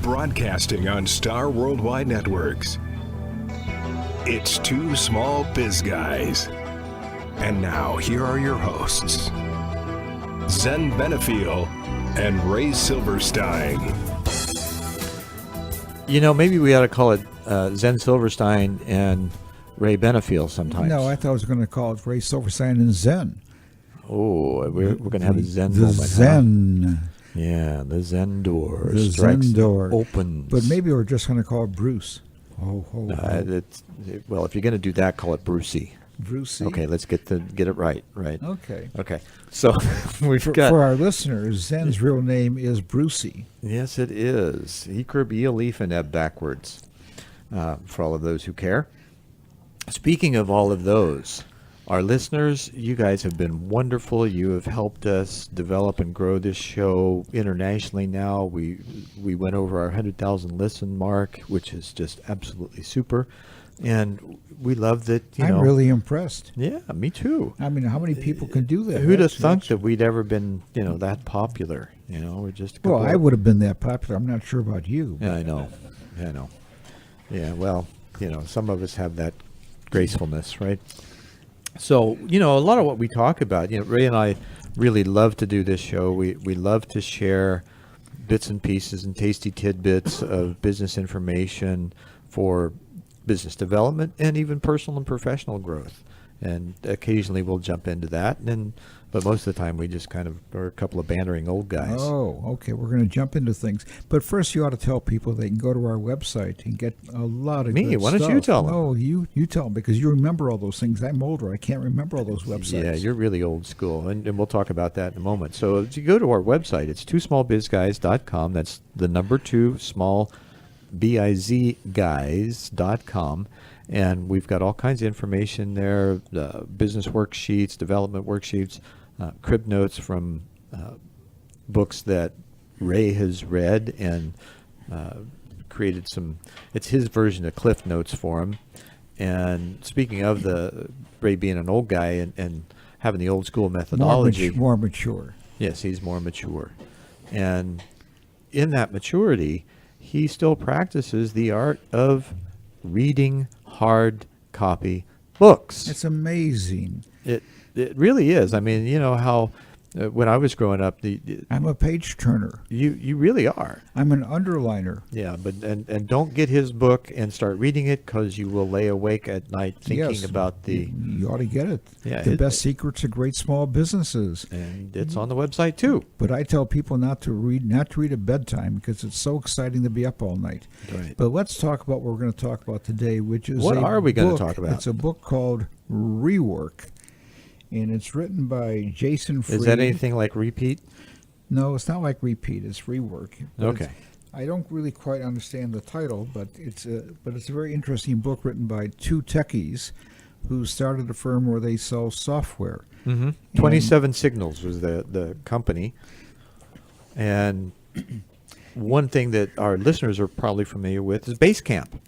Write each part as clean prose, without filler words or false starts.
broadcasting on Star Worldwide Networks. It's Two Small Biz Guys. And now, here are your hosts, Zen Benefiel and Ray Silverstein. You know, maybe we ought to call it Zen Silverstein and Ray Benefiel sometimes. No, I thought I was going to call it Ray Silverstein and Zen. Oh, we're going to have a Zen the moment. Zen. Huh? Yeah, the Zen door. The Zen door. Opens. But maybe we're just going to call it Bruce. Oh. Well, if you're going to do that, call it Brucey. Brucey. Okay, let's get it right. Okay. So for our listeners, Zen's real name is Brucey. Yes, it is. Iker Bielefeneb backwards. For all of those who care. Speaking of all of those, our listeners, you guys have been wonderful. You have helped us develop and grow this show internationally now. We went over our 100,000 listen mark, which is just absolutely super. And we love that, I'm really impressed. Yeah, me too. I mean, how many people can do that? Who'd have thunk that we'd ever been, that popular? We're just Well, I would have been that popular. I'm not sure about you. Yeah, I know. Yeah, well, some of us have that gracefulness, right? So, a lot of what we talk about, Ray and I really love to do this show. We love to share bits and pieces and tasty tidbits of business information for business development and even personal and professional growth. And occasionally we'll jump into that, but most of the time we just kind of are a couple of bantering old guys. Oh, okay. We're going to jump into things. But first you ought to tell people they can go to our website and get a lot of good stuff. Why don't you tell them? No, you tell them because you remember all those things. I'm older. I can't remember all those websites. Yeah, you're really old school, and we'll talk about that in a moment. So if you go to our website, it's twosmallbizguys.com. That's the number 2 small bizguys.com. And we've got all kinds of information there, business worksheets, development worksheets, crib notes from books that Ray has read and created some, it's his version of Cliff Notes for him. And speaking of Ray being an old guy and having the old school methodology. More mature. Yes, he's more mature. And in that maturity, he still practices the art of reading hard copy books. It's amazing. It really is. I mean, how when I was growing up, I'm a page turner. You really are. I'm an underliner. Yeah, but and don't get his book and start reading it because you will lay awake at night thinking about the. You ought to get it. Yeah, the best secrets of great small businesses. And it's on the website too. But I tell people not to read at bedtime because it's so exciting to be up all night. Right. But let's talk about what we're going to talk about today, which is what are we going to talk about? It's a book called Rework. And it's written by Jason Fried. Is that anything like Repeat? No, it's not like Repeat. It's Rework. Okay. I don't really quite understand the title, but it's a very interesting book written by 2 techies who started a firm where they sell software. Mm-hmm. 27 Signals was the company. And one thing that our listeners are probably familiar with is Basecamp.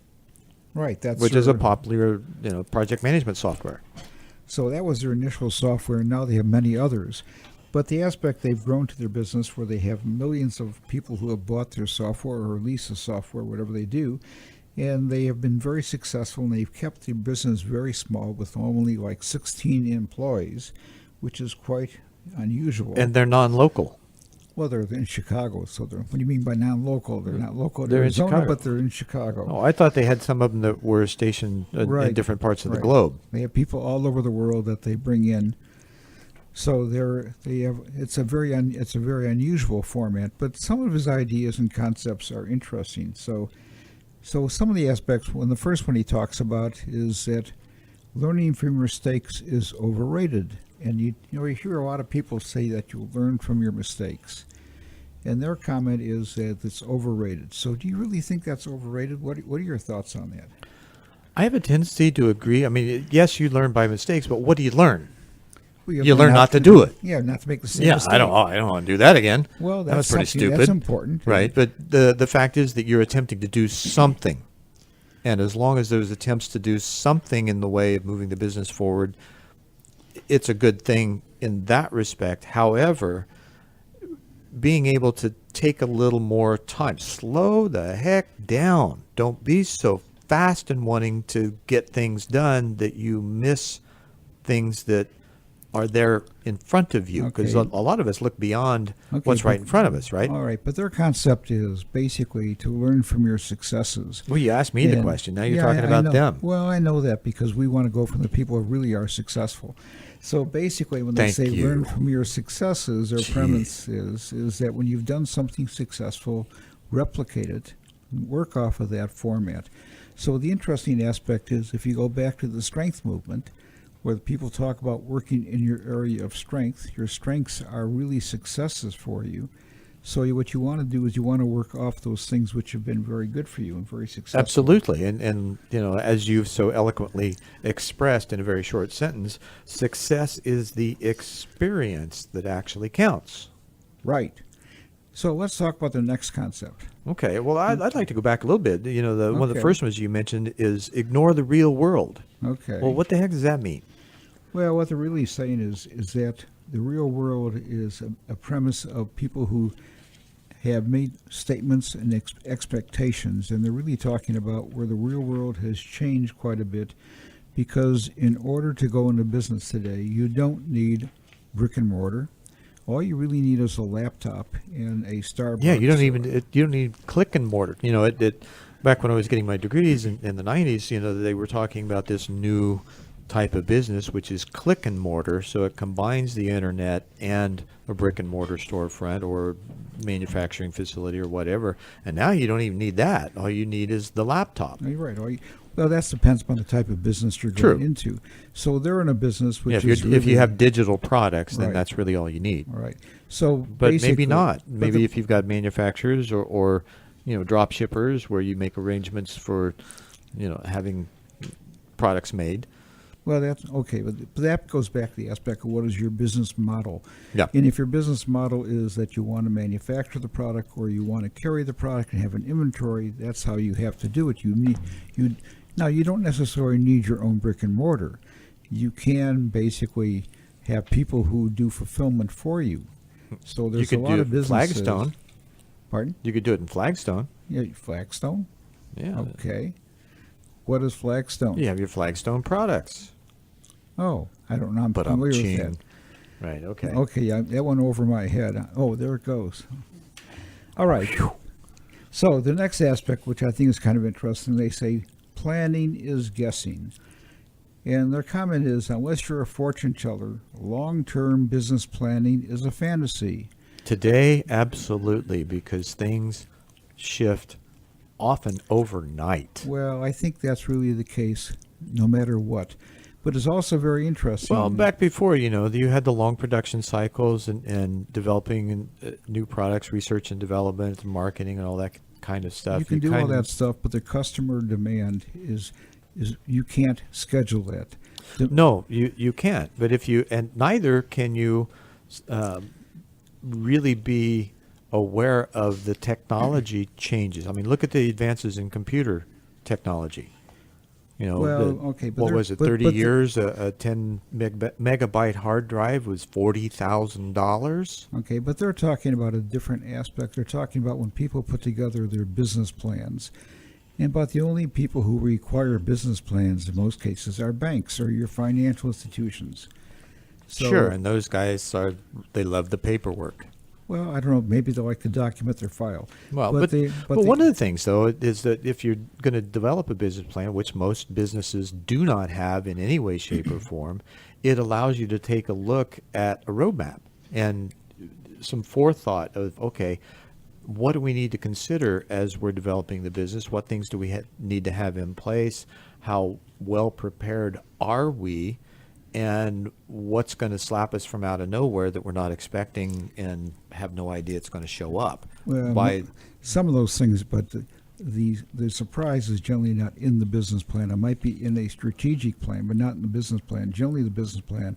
Right. Which is a popular project management software. So that was their initial software, and now they have many others. But the aspect they've grown to their business where they have millions of people who have bought their software or lease the software, whatever they do, and they have been very successful, and they've kept their business very small with only like 16 employees, which is quite unusual. And they're non-local. Well, they're in Chicago, so what do you mean by non-local? They're not local in Arizona, in Chicago, but they're in Chicago. Oh, I thought they had some of them that were stationed in different parts of the globe. They have people all over the world that they bring in. So it's a very unusual format, but some of his ideas and concepts are interesting. So some of the aspects, the first one he talks about is that learning from your mistakes is overrated. And you hear a lot of people say that you learn from your mistakes. And their comment is that it's overrated. So do you really think that's overrated? What are your thoughts on that? I have a tendency to agree. I mean, yes, you learn by mistakes, but what do you learn? Well, you learn not to do it. Yeah, not to make the same mistake. I don't want to do that again. Well, that was pretty stupid. That's important. Right, but the fact is that you're attempting to do something. And as long as there's attempts to do something in the way of moving the business forward, it's a good thing in that respect. However, being able to take a little more time. Slow the heck down. Don't be so fast in wanting to get things done that you miss things that are there in front of you, because Okay. a lot of us look beyond Okay, what's right but- in front of us, right? All right, but their concept is basically to learn from your successes. Well, you asked me the And- question. Now you're yeah, talking I about know. them. Well, I know that because we want to go from the people who really are successful. So basically, when they Thank say you. learn from your successes, their Gee. premise is that when you've done something successful, replicate it, work off of that format. So the interesting aspect is if you go back to the strength movement, where people talk about working in your area of strength, your strengths are really successes for you. So what you want to do is you want to work off those things which have been very good for you and very successful. Absolutely. And as you've so eloquently expressed in a very short sentence, success is the experience that actually counts. Right. So let's talk about the next concept. Okay. Well, I'd like to go back a little bit. One of the Okay. first ones you mentioned is ignore the real world. Okay. Well, what the heck does that mean? Well, what they're really saying is that the real world is a premise of people who have made statements and expectations, and they're really talking about where the real world has changed quite a bit, because in order to go into business today, you don't need brick and mortar. All you really need is a laptop and a Starbucks. Yeah, you don't need click and mortar. Back when I was getting my degrees in the 90s, they were talking about this new type of business, which is click and mortar. So it combines the internet and a brick and mortar storefront or manufacturing facility or whatever. And now you don't even need that. All you need is the laptop. No, you're right. Well, that depends upon the type of business you're True. going into. So they're in a business which Yeah, is if really, you have digital products, then Right. that's really all you need. all right. So, But maybe basically- not. but Maybe the- if you've got manufacturers or drop shippers where you make arrangements for having products made. Well, that's okay, but that goes back to the aspect of what is your business model. Yeah. And if your business model is that you want to manufacture the product or you want to carry the product and have an inventory, that's how you have to do it. Now you don't necessarily need your own brick and mortar. You can basically have people who do fulfillment for you. So You there's a could lot do it of in businesses. Flagstone. Pardon? You could do it in Flagstone. Yeah, Flagstone. Yeah. Okay. What is Flagstone? You have your Flagstone products. Oh, I don't know. I'm But I'm familiar with cheating. that. Right, okay. Okay, yeah, that went over my head. Oh, there it goes. All right. So the next aspect, which I think is kind of interesting, they say planning is guessing. And their comment is, unless you're a fortune teller, long-term business planning is a fantasy. Today, absolutely, because things shift often overnight. Well, I think that's really the case no matter what. But it's also very interesting. Well, back before, you had the long production cycles and developing new products, research and development, and marketing, and all that kind of stuff. you can do all kind of- that stuff, but the customer demand is you can't schedule that. No, you can't. But and neither can you really be aware of the technology changes. I mean, look at the advances in computer technology. Well, okay, but what there- was it? but- 30 but the- years, a 10 megabyte hard drive was $40,000. Okay, but they're talking about a different aspect. They're talking about when people put together their business plans. And about the only people who require business plans in most cases are banks or your financial institutions. So, Sure, and those guys they love the paperwork. well, I don't know. Maybe they like to document their file. Well, but but one of the things, though, is that if you're going to develop a business plan, which most businesses do not have in any way, shape, or form, it allows you to take a look at a roadmap and some forethought of, okay, what do we need to consider as we're developing the business? What things do we need to have in place? How well prepared are we? And what's going to slap us from out of nowhere that we're not expecting and have no idea it's going to show up? Well, some of those things, but the surprise is generally not in the business plan. It might be in a strategic plan, but not in the business plan. Generally, the business plan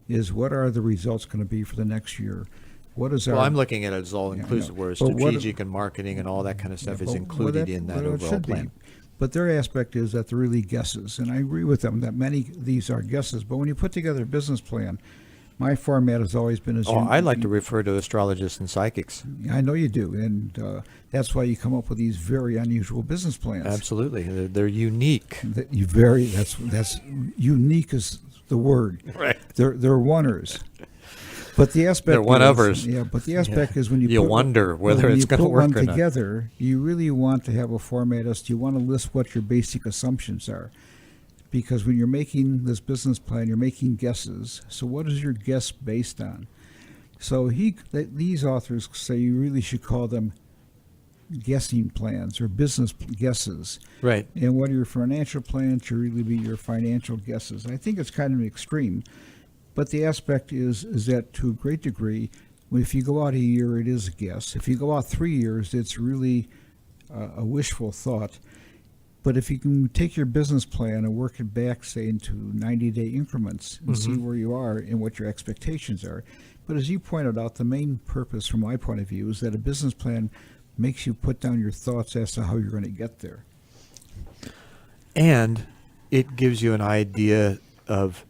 is what are the results going to be for the next year? What is Well, our? I'm looking at it as all inclusive, know. whereas But what- strategic and marketing and all that kind of stuff is included in that it overall should be. plan. But their aspect is that they're really guesses, and I agree with them that many of these are guesses. But when you put together a business plan, My format has always been as Oh, I like to refer to astrologists and psychics. I know you do, and that's why you come up with these very unusual business plans. Absolutely. They're unique. That's unique is the word. Right. They're oneers. But the aspect They're one-overs. Yeah, but the aspect is when you wonder whether when it's you going to put work one or not. together, you really want to have a format as to you want to list what your basic assumptions are. Because when you're making this business plan, you're making guesses. So what is your guess based on? So these authors say you really should call them guessing plans or business guesses. Right. And what are your financial plans should really be your financial guesses. I think it's kind of extreme. But the aspect is that to a great degree, if you go out a year, it is a guess. If you go out 3 years, it's really a wishful thought. But if you can take your business plan and work it back, say, into 90-day increments and see where you are and what your expectations are. But as you pointed out, the main purpose from my point of view is that a business plan makes you put down your thoughts as to how you're going to get there. And it gives you an idea of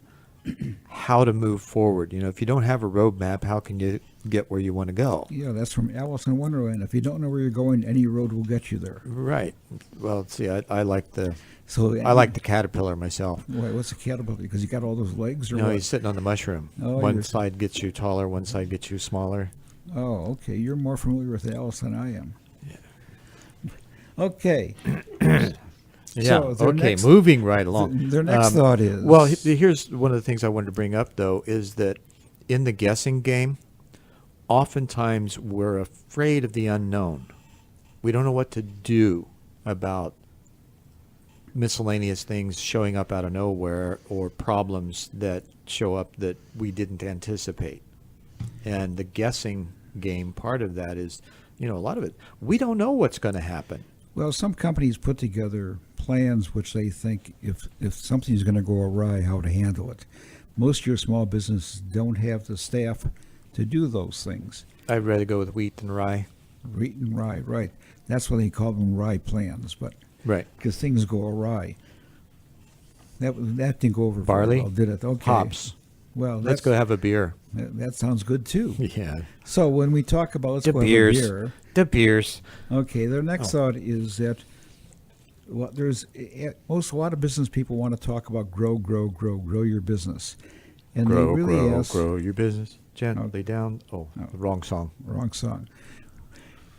how to move forward. You know, if you don't have a roadmap, how can you get where you want to go? Yeah, that's from Alice in Wonderland. If you don't know where you're going, any road will get you there. Right. Well, see, I like the caterpillar myself. What's a caterpillar? Because you got all those legs, or No, what? he's sitting on the mushroom. Oh, one side gets you taller, one side gets you smaller. Oh, okay. You're more familiar with Alice than I am. Yeah. Okay. Yeah. So Okay. Moving right along. Their next thought is... Well, here's one of the things I wanted to bring up, though, is that in the guessing game, oftentimes we're afraid of the unknown. We don't know what to do about miscellaneous things showing up out of nowhere or problems that show up that we didn't anticipate. And the guessing game, part of that is, a lot of it, we don't know what's going to happen. Well, some companies put together plans which they think if something's going to go awry, how to handle it. Most of your small businesses don't have the staff to do those things. I'd rather go with wheat and rye. Wheat and rye, right. That's why they call them rye plans, but right, because things go awry. That didn't go over barley, very well, did it? Okay. Hops. Well, let's go have a beer. That sounds good too. Yeah. So when we talk about let's go have a beer. The beers. Okay. Their next thought is that a lot of business people want to talk about grow your business, and grow, they really ask, grow your business gently down. Oh, no. Wrong song. Wrong song.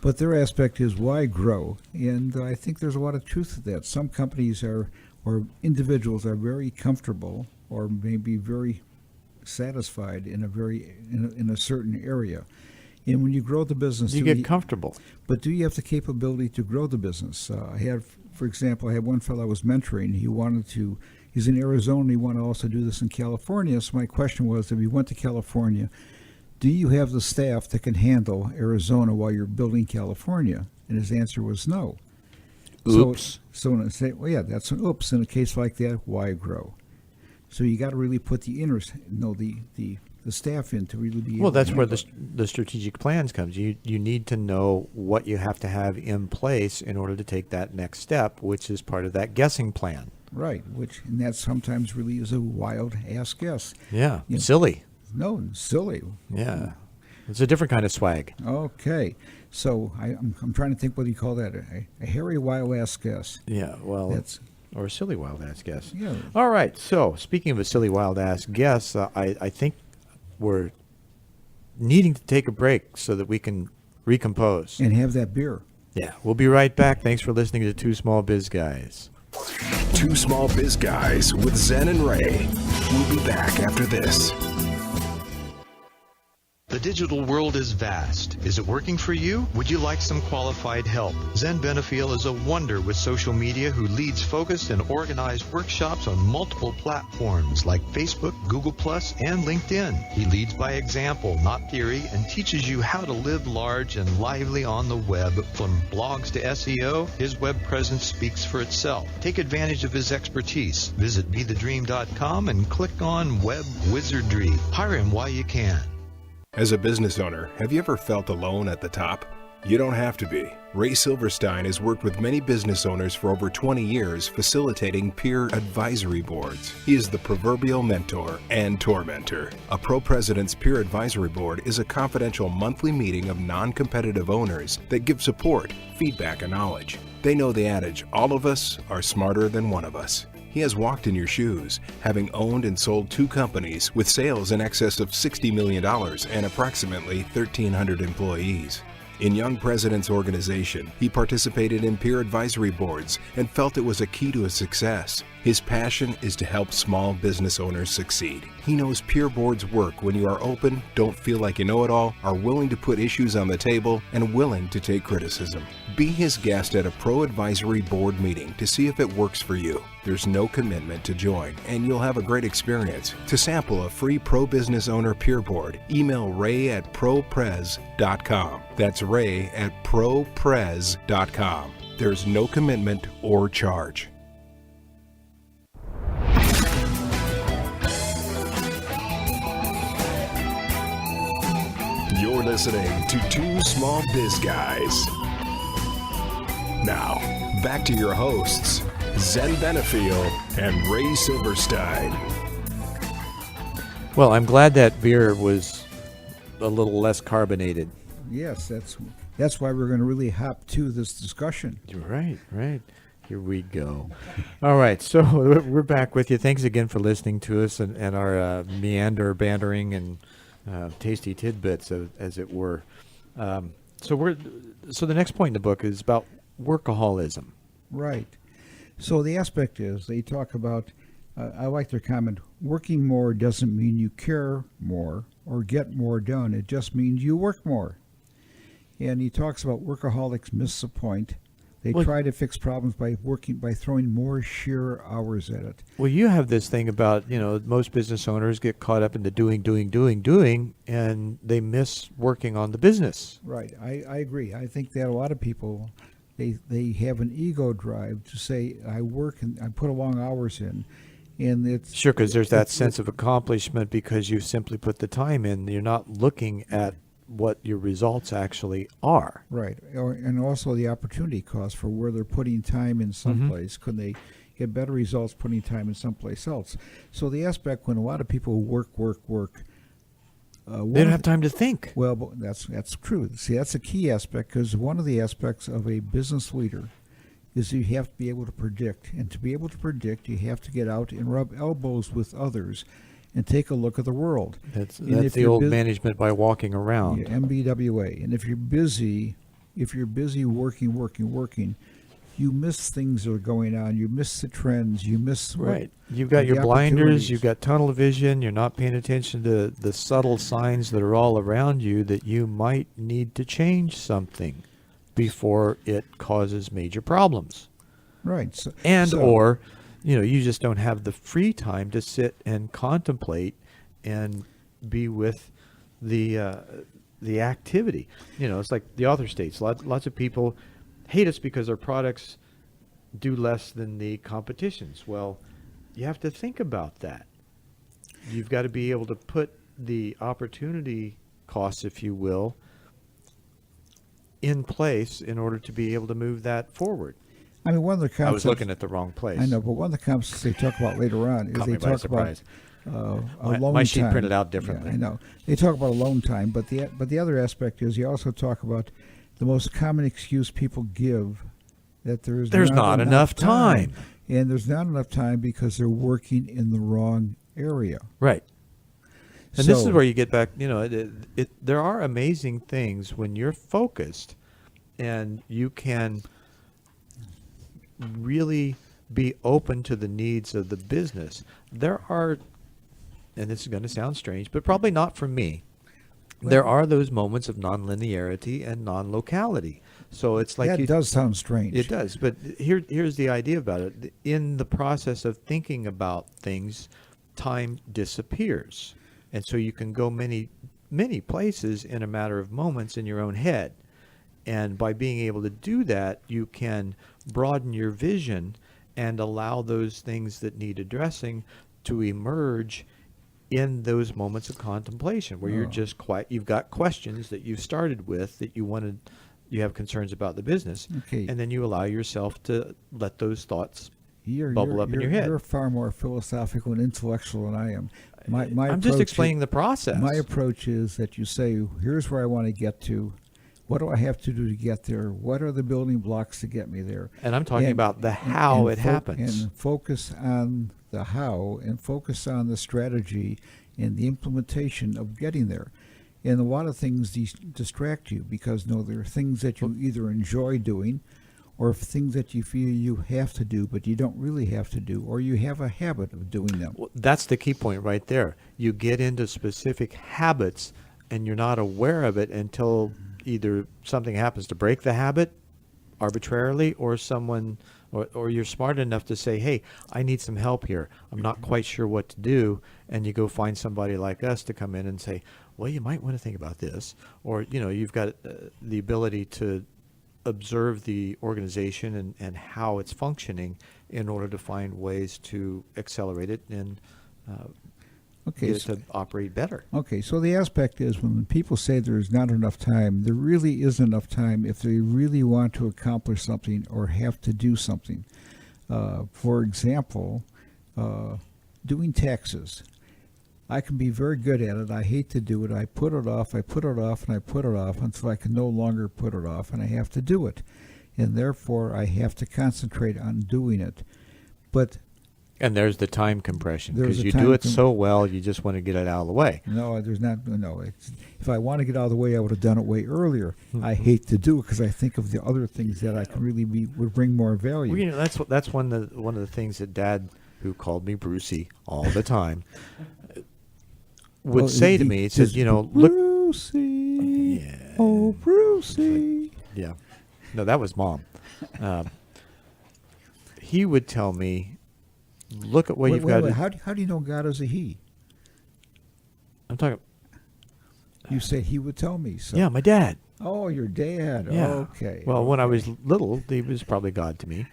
But their aspect is why grow, and I think there's a lot of truth to that. Some companies or individuals are very comfortable or maybe very satisfied in a certain area. And when you grow the business, you get comfortable. But do you have the capability to grow the business? For example, I had one fellow I was mentoring. He's in Arizona. He wanted to also do this in California. So my question was, if he went to California, do you have the staff that can handle Arizona while you're building California? And his answer was no. Oops. So when I say, well, yeah, that's an oops. In a case like that, why grow? So you got to really put the staff in to really be. Well, that's where the strategic plans comes. You need to know what you have to have in place in order to take that next step, which is part of that guessing plan. Right. And that sometimes really is a wild ass guess. Yeah. Silly. No, silly. Yeah. It's a different kind of swag. Okay. So I'm trying to think what do you call that? A hairy wild ass guess. Yeah. Well, or a silly wild ass guess. Yeah. All right. So speaking of a silly wild ass guess, I think we're needing to take a break so that we can recompose. And have that beer. Yeah. We'll be right back. Thanks for listening to Two Small Biz Guys. Two Small Biz Guys with Zen and Ray. We'll be back after this. The digital world is vast. Is it working for you? Would you like some qualified help? Zen Benefiel is a wonder with social media who leads focused and organized workshops on multiple platforms like Facebook, Google+, and LinkedIn. He leads by example, not theory, and teaches you how to live large and lively on the web. From blogs to SEO, his web presence speaks for itself. Take advantage of his expertise. Visit BeTheDream.com and click on Web Wizardry. Hire him while you can. As a business owner, have you ever felt alone at the top? You don't have to be. Ray Silverstein has worked with many business owners for over 20 years facilitating peer advisory boards. He is the proverbial mentor and tormentor. A Pro President's Peer Advisory Board is a confidential monthly meeting of non-competitive owners that give support, feedback, and knowledge. They know the adage, all of us are smarter than one of us. He has walked in your shoes, having owned and sold 2 companies with sales in excess of $60 million and approximately 1,300 employees. In Young President's organization, he participated in peer advisory boards and felt it was a key to his success. His passion is to help small business owners succeed. He knows peer boards work when you are open, don't feel like you know it all, are willing to put issues on the table, and willing to take criticism. Be his guest at a Pro Advisory Board meeting to see if it works for you. There's no commitment to join, and you'll have a great experience. To sample a free Pro Business Owner Peer Board, email ray@propres.com. That's ray@propres.com. There's no commitment or charge. You're listening to Two Small Biz Guys. Now, back to your hosts, Zen Benefiel and Ray Silverstein. Well, I'm glad that beer was a little less carbonated. Yes, that's why we're going to really hop to this discussion. Right. Here we go. All right, so we're back with you. Thanks again for listening to us and our bantering and tasty tidbits, as it were. So the next point in the book is about workaholism. Right. So the aspect is they talk about, I like their comment, working more doesn't mean you care more or get more done. It just means you work more. And he talks about workaholics miss the point. They try to fix problems by throwing more sheer hours at it. Well, you have this thing about, most business owners get caught up in the doing, and they miss working on the business. Right. I agree. I think that a lot of people, they have an ego drive to say, I work and I put long hours in. And it's sure, because there's that sense of accomplishment because you simply put the time in. You're not looking at what your results actually are. Right. And also the opportunity cost for where they're putting time in someplace. Could they get better results putting time in someplace else? So the aspect when a lot of people work, they don't have time to think. Well, but that's true. See, that's a key aspect, because one of the aspects of a business leader is you have to be able to predict. And to be able to predict, you have to get out and rub elbows with others and take a look at the world. That's the old management by walking around. Yeah, MBWA. And if you're busy working, you miss things that are going on. You miss the trends. You miss right. You've got your blinders. You've got tunnel vision. You're not paying attention to the subtle signs that are all around you that you might need to change something before it causes major problems. Right. Or you just don't have the free time to sit and contemplate and be with the activity. It's like the author states, lots of people hate us because our products do less than the competition's. Well, you have to think about that. You've got to be able to put the opportunity costs, if you will, in place in order to be able to move that forward. I mean, one of the concepts... I was looking at the wrong place. I know, but one of the concepts they talk about later on is they talk about alone time. My sheet printed out differently. Yeah, I know. They talk about alone time, but the other aspect is you also talk about the most common excuse people give, that there's not enough time. And there's not enough time because they're working in the wrong area. Right. And this is where you get back, there are amazing things when you're focused and you can really be open to the needs of the business. There are, and this is going to sound strange, but probably not for me, there are those moments of non-linearity and non-locality. So it's like that does sound strange. It does, but here's the idea about it. In the process of thinking about things, time disappears. And so you can go many, many places in a matter of moments in your own head. And by being able to do that, you can broaden your vision and allow those things that need addressing to emerge in those moments of contemplation where you're just quiet. You've got questions that you started with that you want to you have concerns about the business. Okay. And then you allow yourself to let those thoughts You're, bubble up in your head. You're far more philosophical and intellectual than I am. My I'm just approach explaining the process. My approach is that you say, here's where I want to get to. What do I have to do to get there? What are the building blocks to get me there? And I'm talking about the how it happens. And focus on the how, and focus on the strategy and the implementation of getting there. And a lot of things distract you because there are things that you either enjoy doing, or things that you feel you have to do, but you don't really have to do, or you have a habit of doing them. Well, that's the key point right there. You get into specific habits, and you're not aware of it until either something happens to break the habit arbitrarily, or someone, or you're smart enough to say, hey, I need some help here. I'm not quite sure what to do. And you go find somebody like us to come in and say, well, you might want to think about this. Or, you've got the ability to observe the organization and how it's functioning in order to find ways to accelerate it and get it to operate better. Okay, so the aspect is when people say there's not enough time, there really is enough time if they really want to accomplish something or have to do something. For example, doing taxes. I can be very good at it. I hate to do it. I put it off, and I put it off until I can no longer put it off, and I have to do it. And therefore, I have to concentrate on doing it. And there's the time compression, because you do it so well, you just want to get it out of the way. No, there's not. No, if I want to get out of the way, I would have done it way earlier. I hate to do it because I think of the other things that I can really would bring more value. Well, that's one of the things that Dad, who called me Brucey all the time, would say to me. He says, look, Brucey, oh Brucey. Yeah, no, that was Mom. He would tell me, look at what you've got. Wait. How do you know God is a he? I'm talking. You say he would tell me. So. Yeah, my dad. Oh, your dad. Yeah. Okay. Well, when I was little, he was probably God to me.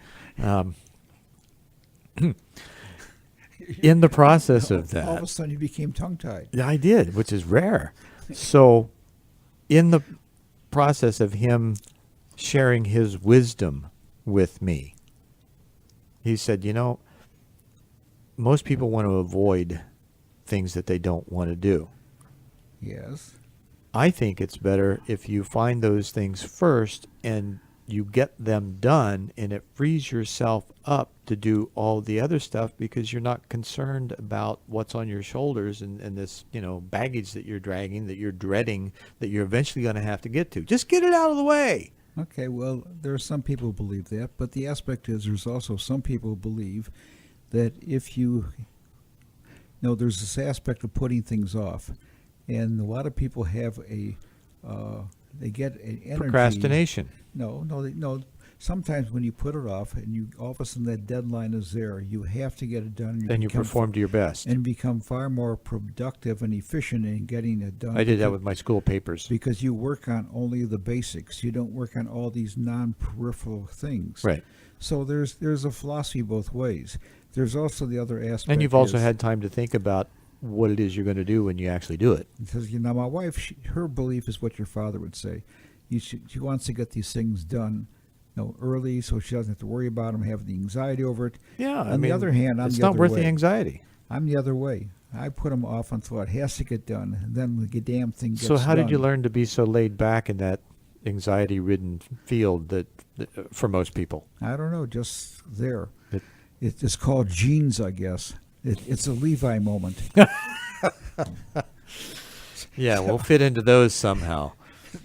In the process of that, all of a sudden you became tongue-tied. Yeah, I did, which is rare. So, in the process of him sharing his wisdom with me, he said, most people want to avoid things that they don't want to do. Yes. I think it's better if you find those things first and you get them done, and it frees yourself up to do all the other stuff because you're not concerned about what's on your shoulders and this, baggage that you're dragging, that you're dreading, that you're eventually going to have to get to. Just get it out of the way. Okay, well, there are some people who believe that, but the aspect is there's also some people who believe that if there's this aspect of putting things off, and a lot of people have they get an energy. Procrastination. No. Sometimes when you put it off and all of a sudden that deadline is there, you have to get it done. Then you perform to your best. And become far more productive and efficient in getting it done. I did that with my school papers. Because you work on only the basics. You don't work on all these non-peripheral things. Right. So there's a philosophy both ways. There's also the other aspect. And you've also had time to think about what it is you're going to do when you actually do it. Because my wife, her belief is what your father would say. She wants to get these things done, early, so she doesn't have to worry about them, have the anxiety over it. Yeah. On the other hand, it's not worth the anxiety. I'm the other way. I put them off until it has to get done, and then the damn thing gets done. So how done. did you learn to be so laid back in that anxiety-ridden field that for most people? I don't know, just there. It's called genes, I guess. It's a Levi moment. Yeah, we'll fit into those somehow.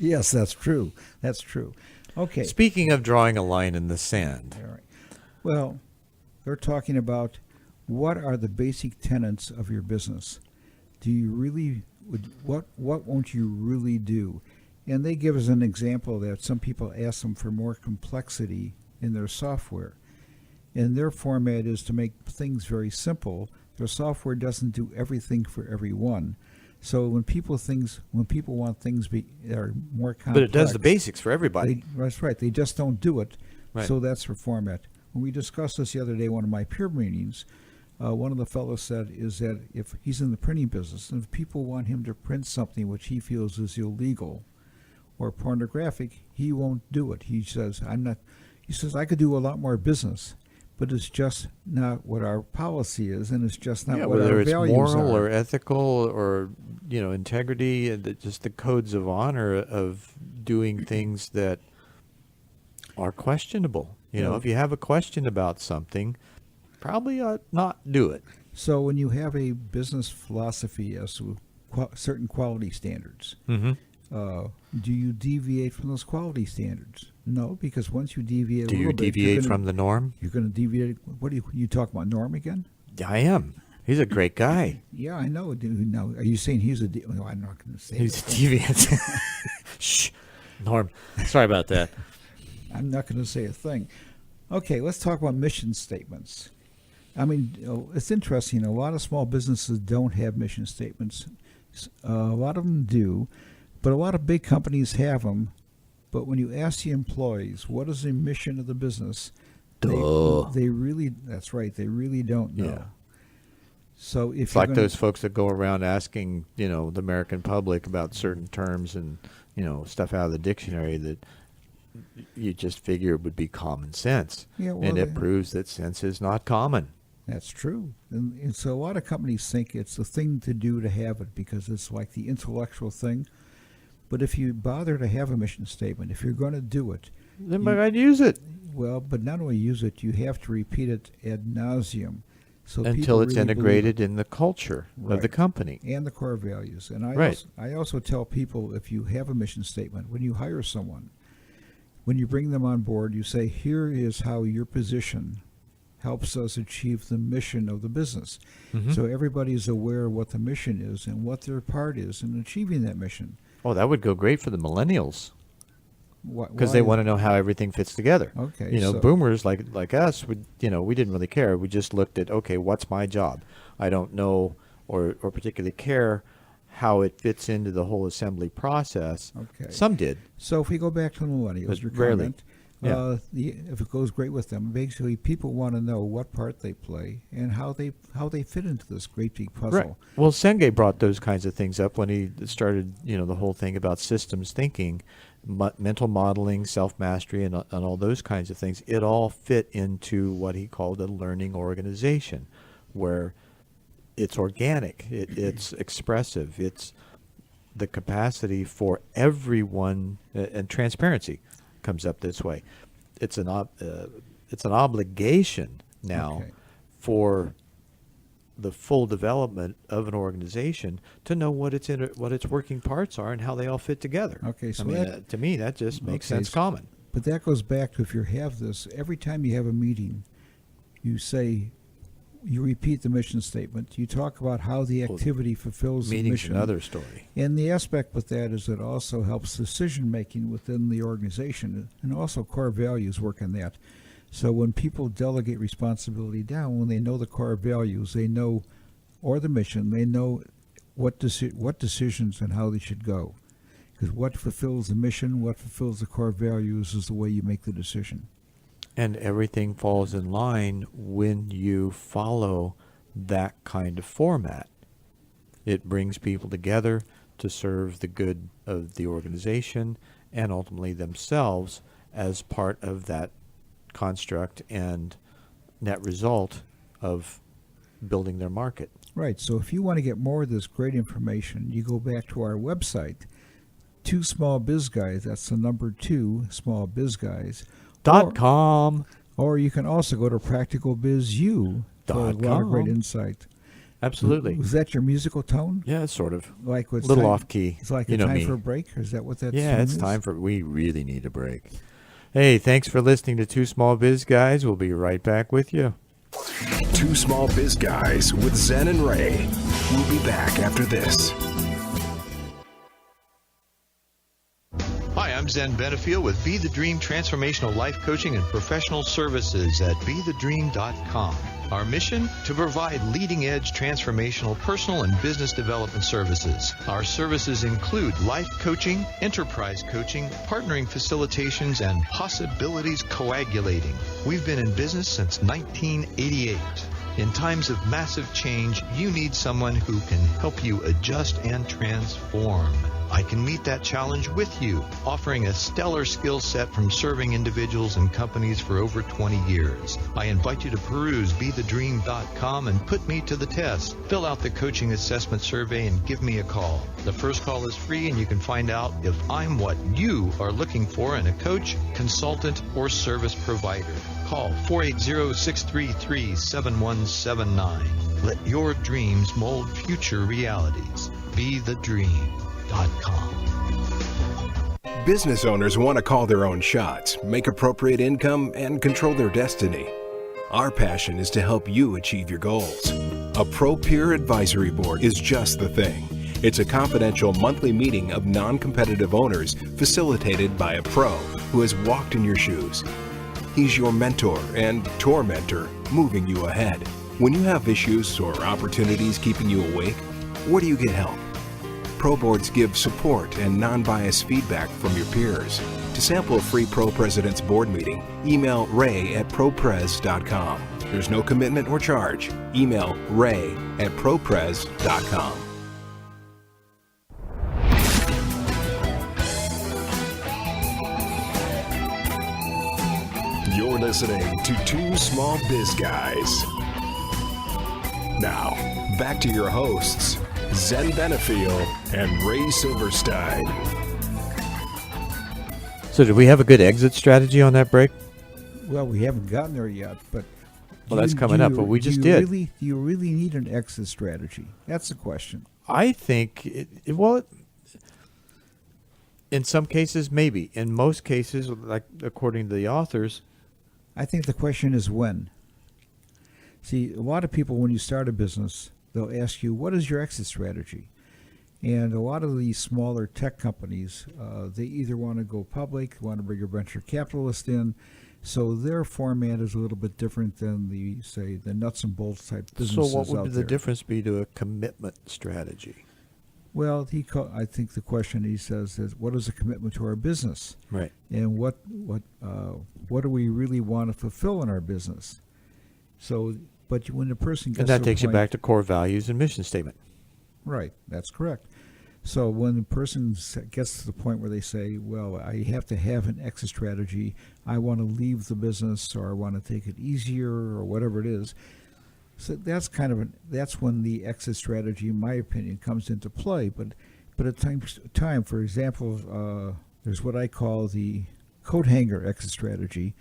Yes, that's true. That's true. Okay. Speaking of drawing a line in the sand. All right. Well, they're talking about what are the basic tenets of your business. Do you really, what won't you really do? And they give us an example that some people ask them for more complexity in their software. And their format is to make things very simple. Their software doesn't do everything for everyone. So when people want things that are more complex, but it does the basics for everybody. That's right. They just don't do it. Right. So that's their format. When we discussed this the other day, one of my peer meetings, one of the fellows said is that if he's in the printing business, and if people want him to print something which he feels is illegal, or pornographic, he won't do it. He says, I could do a lot more business, but it's just not what our policy is, and it's just not what whether our it's values moral are. or ethical or integrity, and just the codes of honor of doing things that are questionable. If you have a question about something, probably ought not do it. So when you have a business philosophy as to certain quality standards, Mm-hmm. Do you deviate from those quality standards? No, because once you deviate Do a you little bit, deviate from the norm? you're going to deviate. What do you talk about, Norm again? I am. He's a great guy. Yeah, I know. Now, are you saying he's a? No, I'm not going to say. He's that. deviant. Shh, Norm. Sorry about that. I'm not going to say a thing. Okay, let's talk about mission statements. I mean, it's interesting. A lot of small businesses don't have mission statements. A lot of them do, but a lot of big companies have them. But when you ask the employees, what is the mission of the business? They really, that's right, they really don't know. Yeah. So if It's you're like gonna- those folks that go around asking, the American public about certain terms and, stuff out of the dictionary that you just figure would be common sense. Yeah, well, and it proves that sense is not common. That's true. And so a lot of companies think it's the thing to do to have it because it's like the intellectual thing. But if you bother to have a mission statement, if you're going to do it, Then I'd use it well, but not only use it, you have to repeat it ad nauseum. So until people it's really integrated believe in the culture of the Right. company. it. And the core values. And Right. I also tell people, if you have a mission statement, when you hire someone, when you bring them on board, you say, here is how your position helps us achieve the mission of the business. Mhm. So everybody's aware of what the mission is and what their part is in achieving that mission. Oh, that would go great for the millennials because Why- they want to know how everything fits together. Okay, so- Boomers like us would, we didn't really care. We just looked at, okay, what's my job? I don't know or particularly care how it fits into the whole assembly process. Okay. Some did. So if we go back to the millennials, But your rarely. comment, Yeah. if it goes great with them, basically people want to know what part they play and how they fit into this great big puzzle. Right. Well, Senge brought those kinds of things up when he started, the whole thing about systems thinking, mental modeling, self-mastery, and all those kinds of things. It all fit into what he called a learning organization, where it's organic, it's expressive, it's the capacity for everyone, and transparency comes up this way. It's an obligation now Okay. for the full development of an organization to know what its working parts are and how they all fit together. Okay, so I mean, that- to me, that just makes Okay, sense so- common. But that goes back to if you have this, every time you have a meeting, you repeat the mission statement. You talk about how the Well, activity fulfills the Meeting's mission. another story. And the aspect with that is it also helps decision making within the organization, and also core values work in that. So when people delegate responsibility down, when they know the core values, they know, or the mission, they know what decisions and how they should go. Because what fulfills the mission, what fulfills the core values is the way you make the decision. And everything falls in line when you follow that kind of format. It brings people together to serve the good of the organization and ultimately themselves as part of that construct and net result of building their market. Right, so if you want to get more of this great information, you go back to our website, 2 Small Biz Guys, that's the number 2 Small Biz Guys. .com. Or you can also go to PracticalBizU for a lot of great .com. insight. Absolutely. Was that your musical tone? Yeah, sort of. Like A what's little time- off key. It's like You a know time me. for a break, or is that what that Yeah, tune it's is? time for. We really need a break. Hey, thanks for listening to Two Small Biz Guys. We'll be right back with you. Two Small Biz Guys with Zen and Ray. We'll be back after this. Hi, I'm Zen Benefiel with Be the Dream Transformational Life Coaching and Professional Services at BeTheDream.com. Our mission? To provide leading-edge transformational personal and business development services. Our services include life coaching, enterprise coaching, partnering facilitations, and possibilities coagulating. We've been in business since 1988. In times of massive change, you need someone who can help you adjust and transform. I can meet that challenge with you, offering a stellar skill set from serving individuals and companies for over 20 years. I invite you to peruse BeTheDream.com and put me to the test. Fill out the coaching assessment survey and give me a call. The first call is free, and you can find out if I'm what you are looking for in a coach, consultant, or service provider. Call 480-633-7179. Let your dreams mold future realities. BeTheDream.com. Business owners want to call their own shots, make appropriate income, and control their destiny. Our passion is to help you achieve your goals. A Pro Peer Advisory Board is just the thing. It's a confidential monthly meeting of non-competitive owners facilitated by a pro who has walked in your shoes. He's your mentor and tormentor, moving you ahead. When you have issues or opportunities keeping you awake, where do you get help? Pro boards give support and non-biased feedback from your peers. To sample a free Pro President's board meeting, email ray@propres.com. There's no commitment or charge. Email ray@propres.com. You're listening to Two Small Biz Guys. Now, back to your hosts, Zen Benefiel and Ray Silverstein. So did we have a good exit strategy on that break? Well, we haven't gotten there yet, but Well, that's coming up, but we just did. Do you really need an exit strategy? That's the question. I think, in some cases, maybe. In most cases, like according to the authors, I think the question is when. See, a lot of people, when you start a business, they'll ask you, what is your exit strategy? And a lot of these smaller tech companies, they either want to go public, want to bring a venture capitalist in, so their format is a little bit different than the nuts and bolts type businesses. So what would out the there. difference be to a commitment strategy? Well, I think the question he says is, what is a commitment to our business? Right. And what do we really want to fulfill in our business? So, but when the person gets And that to a takes you point- back to core values and mission statement. Right, that's correct. So when the person gets to the point where they say, well, I have to have an exit strategy, I want to leave the business, or I want to take it easier, or whatever it is, so that's that's when the exit strategy, in my opinion, comes into play. But at time, for example, there's what I call the coat hanger exit strategy,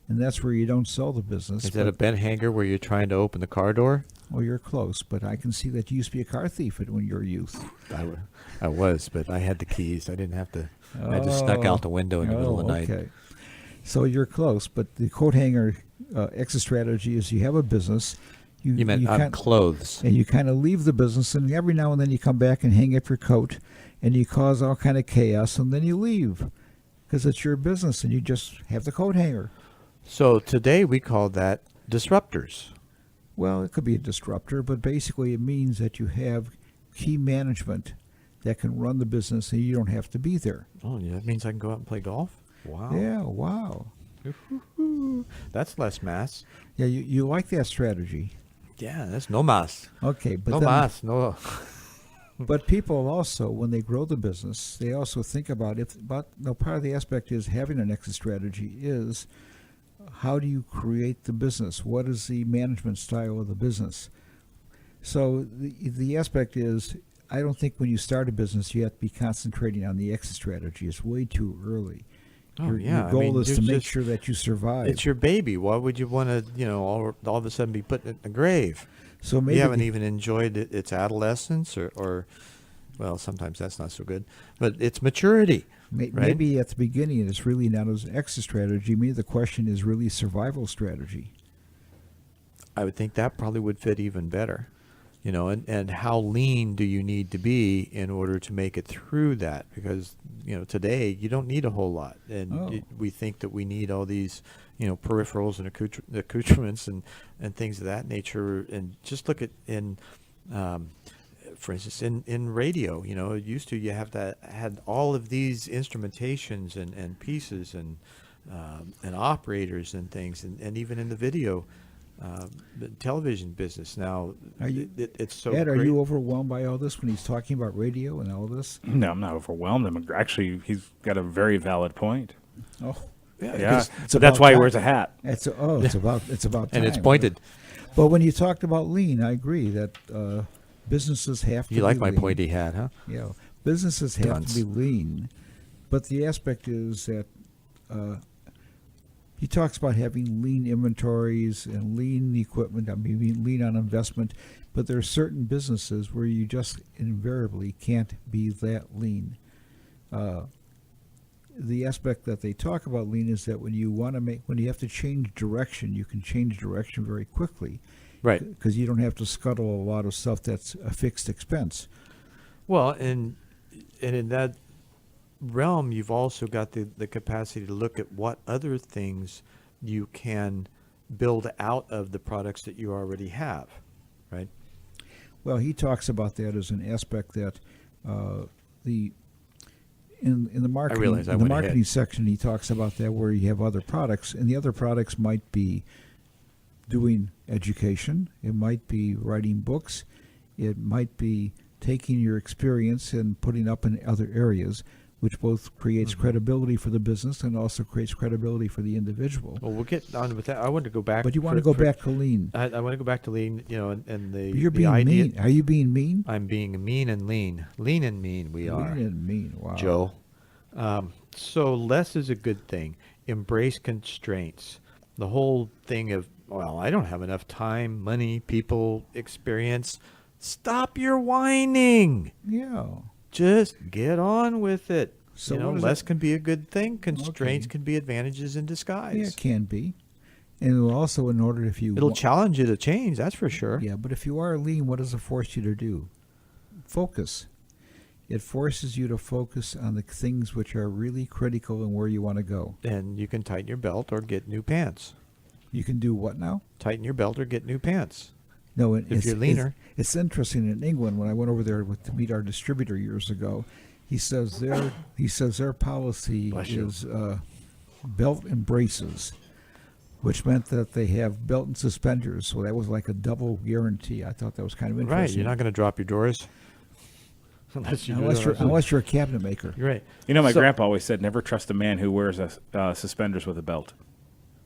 and that's where you don't sell the business. Is that a bent hanger where you're trying to open the car door? Well, you're close, but I can see that you used to be a car thief when you were youth. I was, but I had the keys. I didn't have to. I just snuck out the window in the middle of the night. Okay. So you're close, but the coat hanger exit strategy is you have a business. You meant clothes. And you kind of leave the business, and every now and then you come back and hang up your coat, and you cause all kind of chaos, and then you leave because it's your business, and you just have the coat hanger. So today we call that disruptors. Well, it could be a disruptor, but basically it means that you have key management that can run the business, and you don't have to be there. Oh, yeah, that means I can go out and play golf? Wow. Yeah, wow. That's less mass. Yeah, you like that strategy. Yeah, that's no mas. Okay, but No then, mas, no. but people also, when they grow the business, they also think about part of the aspect is having an exit strategy is how do you create the business? What is the management style of the business? So the aspect is, I don't think when you start a business you have to be concentrating on the exit strategy. It's way too early. Your goal is to make sure that you survive. It's your baby. Why would you want to, all of a sudden be put in the grave? So maybe you haven't even enjoyed its adolescence or, well, sometimes that's not so good, but it's maturity. Right? Maybe at the beginning it's really not an exit strategy. Maybe the question is really survival strategy. I would think that probably would fit even better. And how lean do you need to be in order to make it through that? Because, today you don't need a whole lot. And we think that we need all these, peripherals and accoutrements and things of that nature. And just look at for instance, in radio, it used to, you had all of these instrumentations and pieces and operators and things. And even in the video, the television business now. Are you- It's so Ed, are great. you overwhelmed by all this when he's talking about radio and all this? No, I'm not overwhelmed. Actually, he's got a very valid point. Oh, Yeah, it's so that's about why he time. wears a hat. it's about time. And it's pointed. But when you talked about lean, I agree that businesses have to. You like be my lean. pointy hat, huh? Yeah, businesses have Dunce. to be lean, but the aspect is that he talks about having lean inventories and lean equipment. I mean, lean on investment, but there are certain businesses where you just invariably can't be that lean. The aspect that they talk about lean is that when you have to change direction, you can change direction very quickly. Right. Because you don't have to scuttle a lot of stuff that's a fixed expense. Well, and in that realm, you've also got the capacity to look at what other things you can build out of the products that you already have, right? Well, he talks about that as an aspect that in the marketing realize I in the went marketing ahead. section he talks about that where you have other products, and the other products might be doing education, it might be writing books, it might be taking your experience and putting up in other areas, which both creates credibility for the business and also creates credibility for the individual. Well, we'll get on with that. I want to go back. But you want to go back to lean. I want to go back to lean, and the You're the being idea. mean. Are you being mean? I'm being mean and lean. Lean and mean we are, Lean and mean. Wow. Joe. So less is a good thing. Embrace constraints. The whole thing of, well, I don't have enough time, money, people, experience. Stop your whining. Yeah. Just get on with it. So what is less it- can be a good thing. Constraints Okay. can be advantages in disguise. Yeah, it can be. And it will also, in order if you It'll wa- challenge you to change, that's for sure. Yeah, but if you are lean, what does it force you to do? Focus. It forces you to focus on the things which are really critical and where you want to go. And you can tighten your belt or get new pants. You can do what now? Tighten your belt or get new pants. No, If you're leaner. It's interesting. In England, when I went over there to meet our distributor years ago, he says their policy Bless you. is belt and braces, which meant that they have belt and suspenders. So that was like a double guarantee. I thought that was kind of interesting. Right, you're not going to drop your drawers. Unless unless you're a cabinet maker. You're right. You know, my So- grandpa always said, never trust a man who wears suspenders with a belt.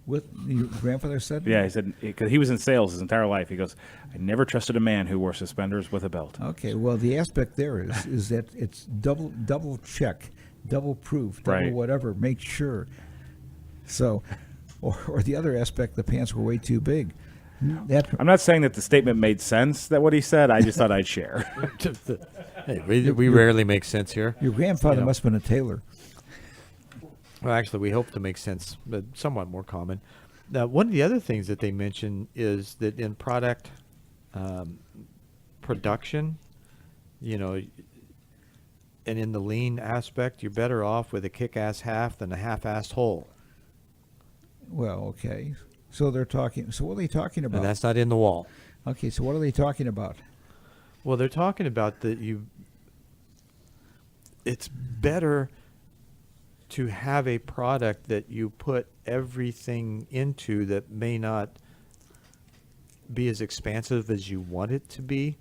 What your grandfather said? Yeah, he said, because he was in sales his entire life. He goes, I never trusted a man who wore suspenders with a belt. Okay. Well, the aspect there is that it's double check, double proof, double Right. whatever. Make sure. So, or the other aspect, the pants were way too big. That I'm not saying that the statement made sense, that what he said. I just thought I'd share. Hey, we rarely make sense here. your grandfather You know. must have been a tailor. Well, actually, we hope to make sense, but somewhat more common. Now, one of the other things that they mention is that in product production, and in the lean aspect, you're better off with a kick-ass half than a half-assed whole. Well, okay. So they're talking. So what are they talking about? And that's not in the wall. Okay. So what are they talking about? Well, they're talking about that it's better to have a product that you put everything into that may not be as expansive as you want it to be,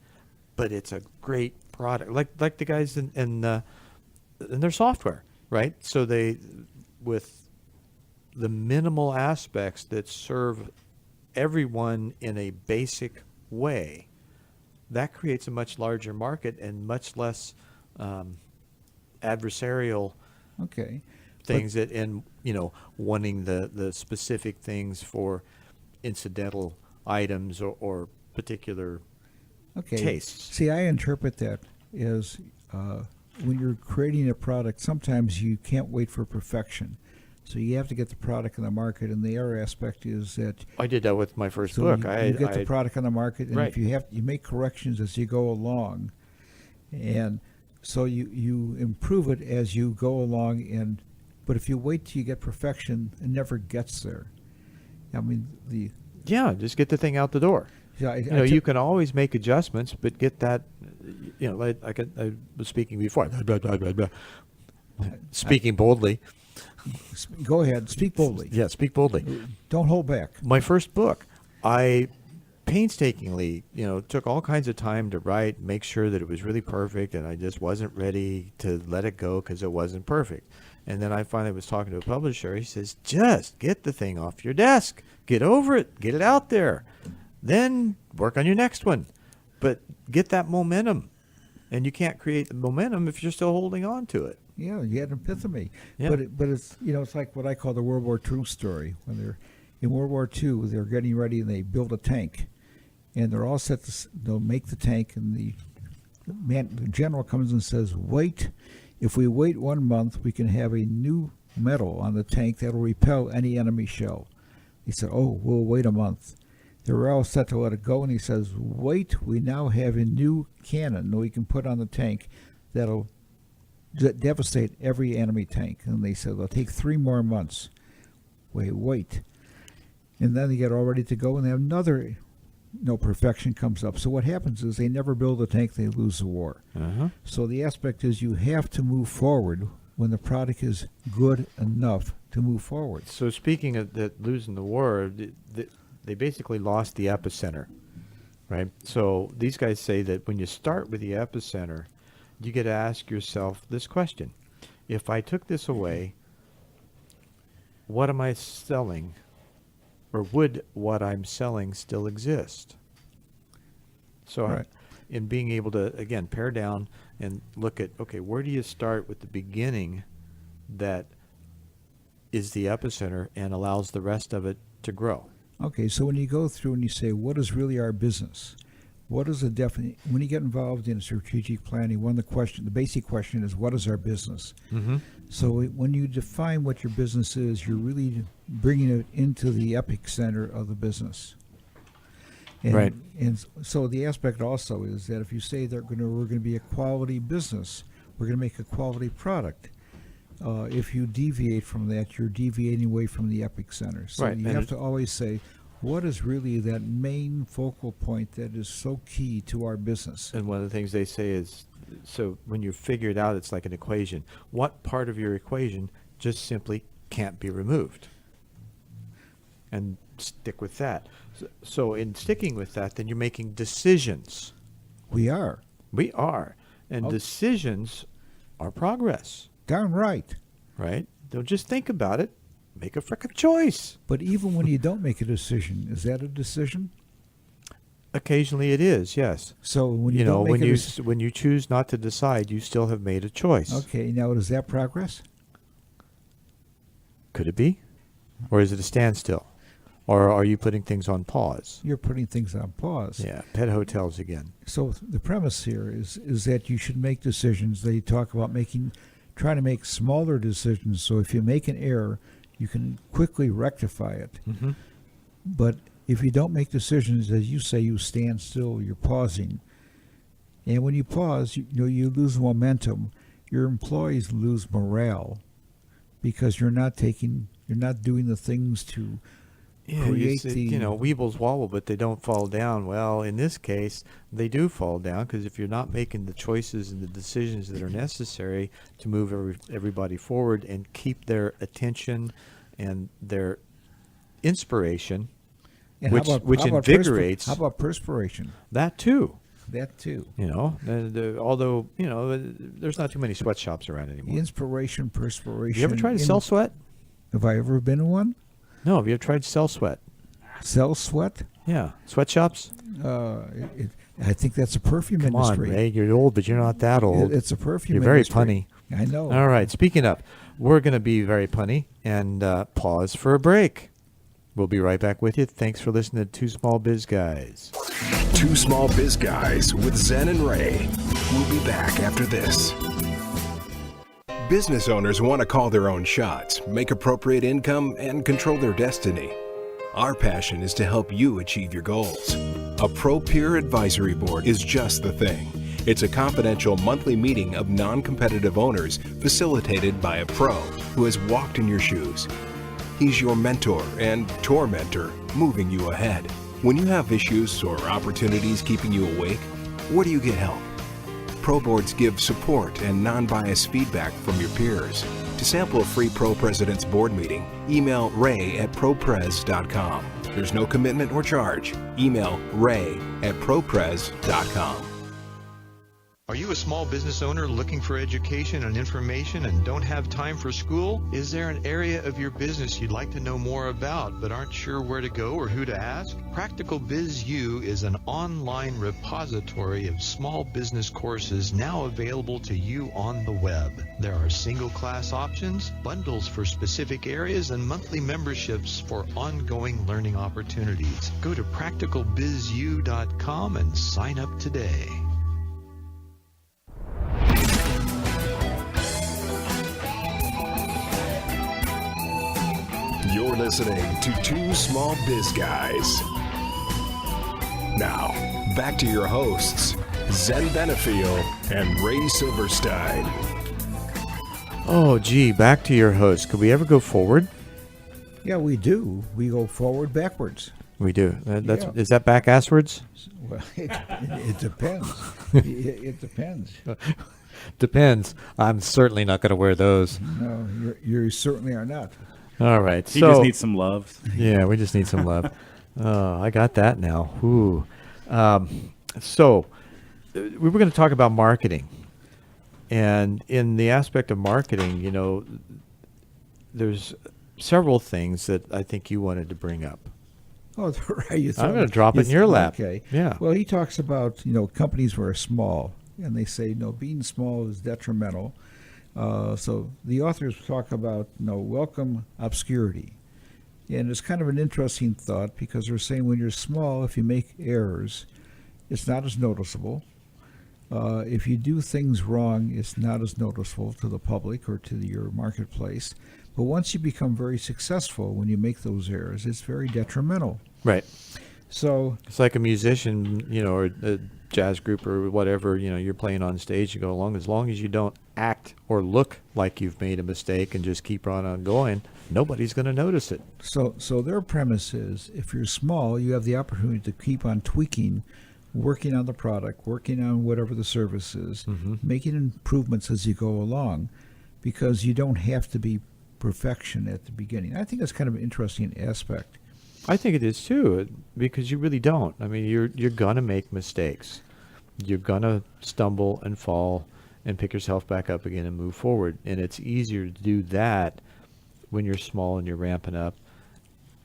but it's a great product. Like the guys in their software, right? So they, with the minimal aspects that serve everyone in a basic way, that creates a much larger market and much less adversarial Okay. things that wanting the specific things for incidental items or particular Okay. tastes. See, I interpret that as when you're creating a product, sometimes you can't wait for perfection. So you have to get the product in the market, and the other aspect is that I did that with my first so book. you get the product on the market, and Right. if you make corrections as you go along, and so you improve it as you go along. But if you wait till you get perfection, it never gets there. I mean just get the thing out the door. yeah, You can always make adjustments, but get that. Like I was speaking before. Speaking boldly. go ahead, speak boldly. Yeah, speak boldly. Don't hold back. My first book, I painstakingly, took all kinds of time to write, make sure that it was really perfect, and I just wasn't ready to let it go because it wasn't perfect. And then I finally was talking to a publisher. He says, just get the thing off your desk. Get over it. Get it out there. Then work on your next one. But get that momentum. And you can't create the momentum if you're still holding on to it. Yeah, you had an epiphany. Yeah. But it's it's like what I call the World War II story. When they're in World War II, they're getting ready and they build a tank, and they're all set to they'll make the tank, and the general comes and says, "Wait, if we wait 1 month, we can have a new metal on the tank that will repel any enemy shell." He said, "Oh, we'll wait a month." They were all set to let it go, and he says, "Wait, we now have a new cannon that we can put on the tank that'll devastate every enemy tank." And they said, "It'll take 3 more months." Wait. And then they get all ready to go, and they have another perfection comes up. So what happens is they never build a tank, they lose the war. Uh-huh. So the aspect is you have to move forward when the product is good enough to move forward. So speaking of that losing the war, they basically lost the epicenter, right? So these guys say that when you start with the epicenter, you get to ask yourself this question. If I took this away, what am I selling? Or would what I'm selling still exist? So Right. in being able to, again, pare down and look at, okay, where do you start with the beginning that is the epicenter and allows the rest of it to grow? Okay, so when you go through and you say, what is really our business? What is the when you get involved in strategic planning, the basic question is, what is our business? Mm-hmm. So when you define what your business is, you're really bringing it into the epic center of the business. And, Right. And so the aspect also is that if you say we're going to be a quality business, we're going to make a quality product. If you deviate from that, you're deviating away from the epic center. So Right, you and have to always say, what is really that main focal point that is so key to our business? And one of the things they say is, so when you figure it out, it's like an equation. What part of your equation just simply can't be removed? And stick with that. So in sticking with that, then you're making decisions. We are. We are. And Oh. decisions are progress, Darn right. right? Don't just think about it. Make a frickin' choice. But even when you don't make a decision, is that a decision? Occasionally it is, yes. So when you, You know, don't make when a you dec- when you choose not to decide, you still have made a choice. Okay, now is that progress? Could it be? Or is it a standstill? Or are you putting things on pause? You're putting things on pause. Yeah, pet hotels again. So the premise here is that you should make decisions. They talk about trying to make smaller decisions. So if you make an error, you can quickly rectify it. Mm-hmm. But if you don't make decisions, as you say, you stand still, you're pausing. And when you pause, you lose momentum. Your employees lose morale because you're not doing the things to create weebles wobble, but they don't fall down. Well, in this case, they do fall down because if you're not making the choices and the decisions that are necessary to move everybody forward and keep their attention and their inspiration, And which how about invigorates. how about perspiration? That too. That too. Although there's not too many sweatshops around anymore. Inspiration, perspiration. You ever tried to sell sweat? Have I ever been in one? No. Have you ever tried to sell sweat? Sell sweat? Yeah. Sweatshops? I think that's a perfume Come on, industry. Ray. You're old, but you're not that old. It's a perfume You're very industry. punny. I know. All right. Speaking of, we're going to be very punny and pause for a break. We'll be right back with you. Thanks for listening to Two Small Biz Guys. Two Small Biz Guys with Zen and Ray. We'll be back after this. Business owners want to call their own shots, make appropriate income, and control their destiny. Our passion is to help you achieve your goals. A Pro Peer Advisory Board is just the thing. It's a confidential monthly meeting of non-competitive owners facilitated by a pro who has walked in your shoes. He's your mentor and tormentor, moving you ahead. When you have issues or opportunities keeping you awake, where do you get help? Pro boards give support and non-biased feedback from your peers. To sample a free Pro President's Board meeting, email ray@propres.com. There's no commitment or charge. Email ray@propres.com. Are you a small business owner looking for education and information and don't have time for school? Is there an area of your business you'd like to know more about but aren't sure where to go or who to ask? Practical Biz U is an online repository of small business courses now available to you on the web. There are single class options, bundles for specific areas, and monthly memberships for ongoing learning opportunities. Go to practicalbizu.com and sign up today. You're listening to Two Small Biz Guys. Now, back to your hosts, Zen Benefiel and Ray Silverstein. Oh, gee, back to your host. Could we ever go forward? Yeah, we do. We go forward backwards. We do. Is that back asswards? Well, it depends. It depends. Depends. I'm certainly not going to wear those. No, you certainly are not. All right. He just needs some love. Yeah, we just need some love. I got that now. Ooh. So we were going to talk about marketing. And in the aspect of marketing, you know, there's several things that I think you wanted to bring up. Oh, right. I'm going to drop it in your lap. Okay. Yeah. Well, he talks about, companies were small, and they say, being small is detrimental. So the authors talk about, welcome obscurity. And it's kind of an interesting thought because they're saying when you're small, if you make errors, it's not as noticeable. If you do things wrong, it's not as noticeable to the public or to your marketplace. But once you become very successful, when you make those errors, it's very detrimental. Right. So it's like a musician, or a jazz group or whatever, you're playing on stage, you go along. As long as you don't act or look like you've made a mistake and just keep on going, nobody's going to notice it. So their premise is if you're small, you have the opportunity to keep on tweaking, working on the product, working on whatever the service is, making improvements as you go along, because you don't have to be perfection at the beginning. I think that's kind of an interesting aspect. I think it is too, because you really don't. I mean, you're gonna make mistakes. You're gonna stumble and fall and pick yourself back up again and move forward. And it's easier to do that when you're small and you're ramping up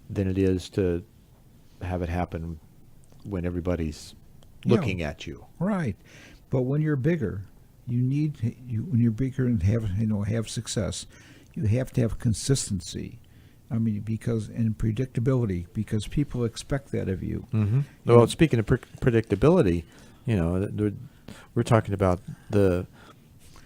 than it is to have it happen when everybody's looking at you. Right. But when you're bigger, when you're bigger and have success, you have to have consistency. I mean, and predictability, because people expect that of you. Mm-hmm. Well, speaking of predictability, we're talking about the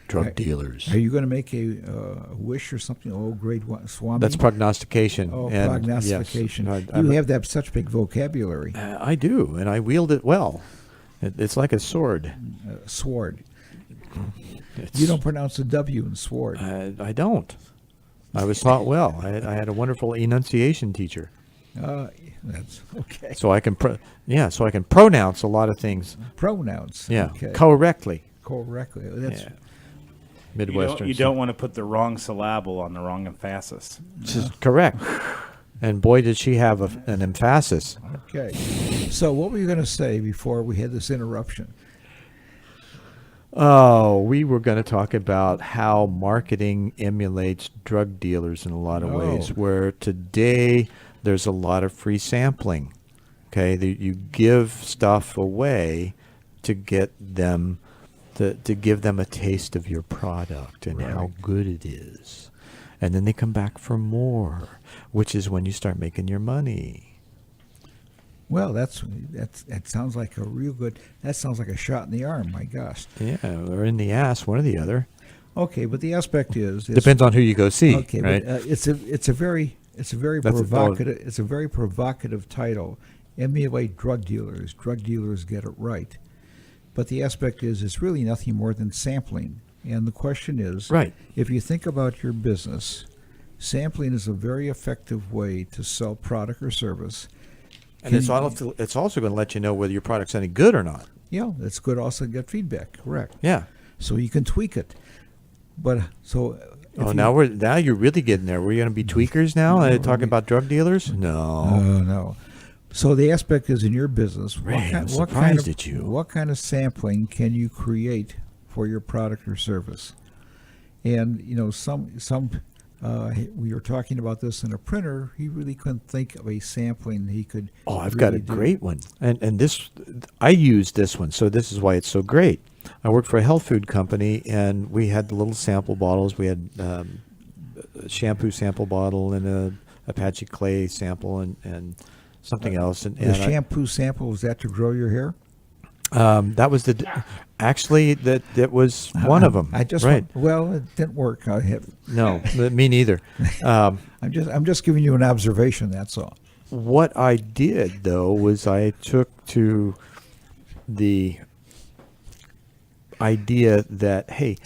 drug dealers. Are you going to make a wish or something? Oh, great Swami. That's prognostication. Oh, prognostication. Yes, you have that such big vocabulary. I do, and I wield it well. It's like a sword. Sword. You don't pronounce the W in sword. I don't. I was taught well. I had a wonderful enunciation teacher. That's okay. So I can pronounce a lot of things. Pronounce. Yeah. Okay. Correctly. That's Midwestern. You don't want to put the wrong syllable on the wrong emphasis. This is correct. And boy, did she have an emphasis. Okay. So what were you going to say before we had this interruption? Oh, we were going to talk about how marketing emulates drug dealers in a lot of ways, where today there's a lot of free sampling. Okay, you give stuff away to get them to give them a taste of your product and how good it is. And then they come back for more, which is when you start making your money. Well, that sounds like a real good. That sounds like a shot in the arm. My gosh. Yeah, or in the ass, one or the other. Okay, but the aspect is depends on who you go see. Okay, right? but it's a very provocative. It's a very provocative title. Emulate drug dealers. Drug dealers get it right. But the aspect is it's really nothing more than sampling. And the question is, if you think about your business, sampling is a very effective way to sell product or service. And it's also going to let you know whether your product's any good or not. Yeah, it's good also to get feedback. Correct. Yeah. So you can tweak it. But so. Now you're really getting there. We're going to be tweakers now, talking about drug dealers? No. No. So the aspect is in your business. Ray, I'm surprised at you. What kind of sampling can you create for your product or service? And we were talking about this in a printer. He really couldn't think of a sampling he could. Oh, I've got a great one, and this I use this one, so this is why it's so great. I worked for a health food company, and we had the little sample bottles. We had a shampoo sample bottle and a Apache clay sample and something else. And the shampoo sample, was that to grow your hair? That was actually that was one of them. It didn't work. No, me neither. I'm just giving you an observation. That's all. What I did though was I took to the idea that, hey,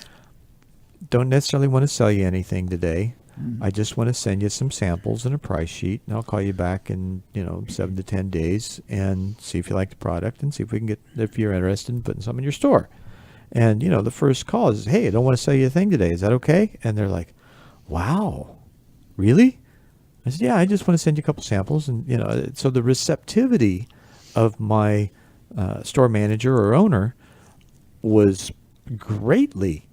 don't necessarily want to sell you anything today. I just want to send you some samples and a price sheet, and I'll call you back in 7 to 10 days and see if you like the product and see if you're interested in putting some in your store. And the first call is, hey, I don't want to sell you a thing today. Is that okay? And they're like, wow, really? I said, yeah, I just want to send you a couple samples. And so the receptivity of my store manager or owner was greatly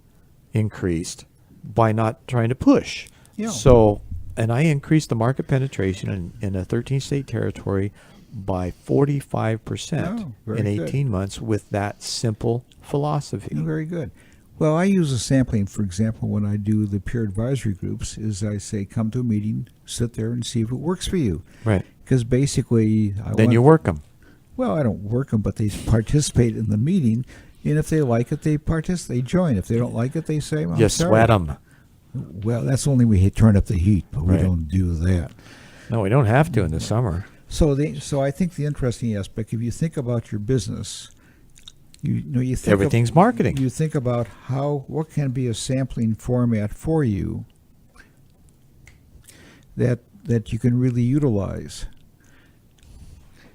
increased by not trying to push. Yeah. So, and I increased the market penetration in a 13-state territory by 45% in 18 months with that simple philosophy. Very good. Well, I use a sampling, for example, when I do the peer advisory groups, is I say, come to a meeting, sit there and see if it works for you. Right. Because basically... you work them. Well, I don't work them, but they participate in the meeting, and if they like it, they join. If they don't like it, they say, well, You sweat them. Well, that's only we turn up the heat, but we don't do that. No, we don't have to in the summer. So I think the interesting aspect, if you think about your business, you think everything's marketing. You think about what can be a sampling format for you that you can really utilize.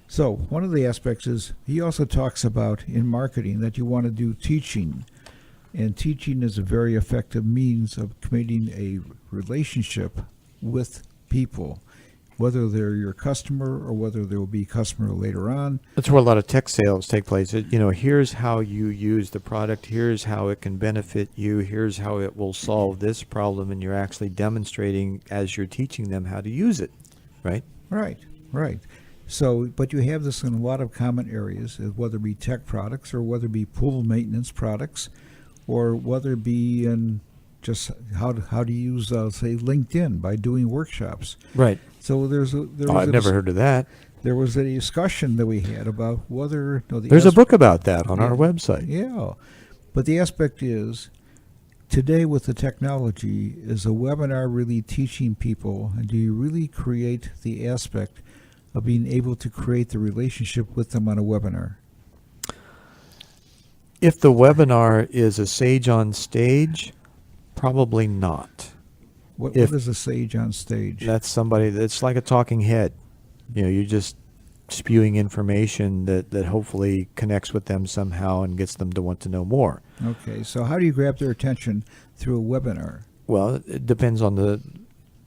So one of the aspects is he also talks about in marketing that you want to do teaching. And teaching is a very effective means of creating a relationship with people, whether they're your customer or whether there will be a customer later on. That's where a lot of tech sales take place. Here's how you use the product. Here's how it can benefit you. Here's how it will solve this problem. And you're actually demonstrating as you're teaching them how to use it, right? Right. So, but you have this in a lot of common areas, whether it be tech products or whether it be pool maintenance products, or whether it be in just how to use, say, LinkedIn by doing workshops. Right. So I've never heard of that. There was a discussion that we had about whether... There's a book about that on our website. Yeah. But the aspect is, today with the technology, is a webinar really teaching people, and do you really create the aspect of being able to create the relationship with them on a webinar? If the webinar is a sage on stage, probably not. What is a sage on stage? That's somebody that's like a talking head. You're just spewing information that hopefully connects with them somehow and gets them to want to know more. Okay, so how do you grab their attention through a webinar? Well, it depends on the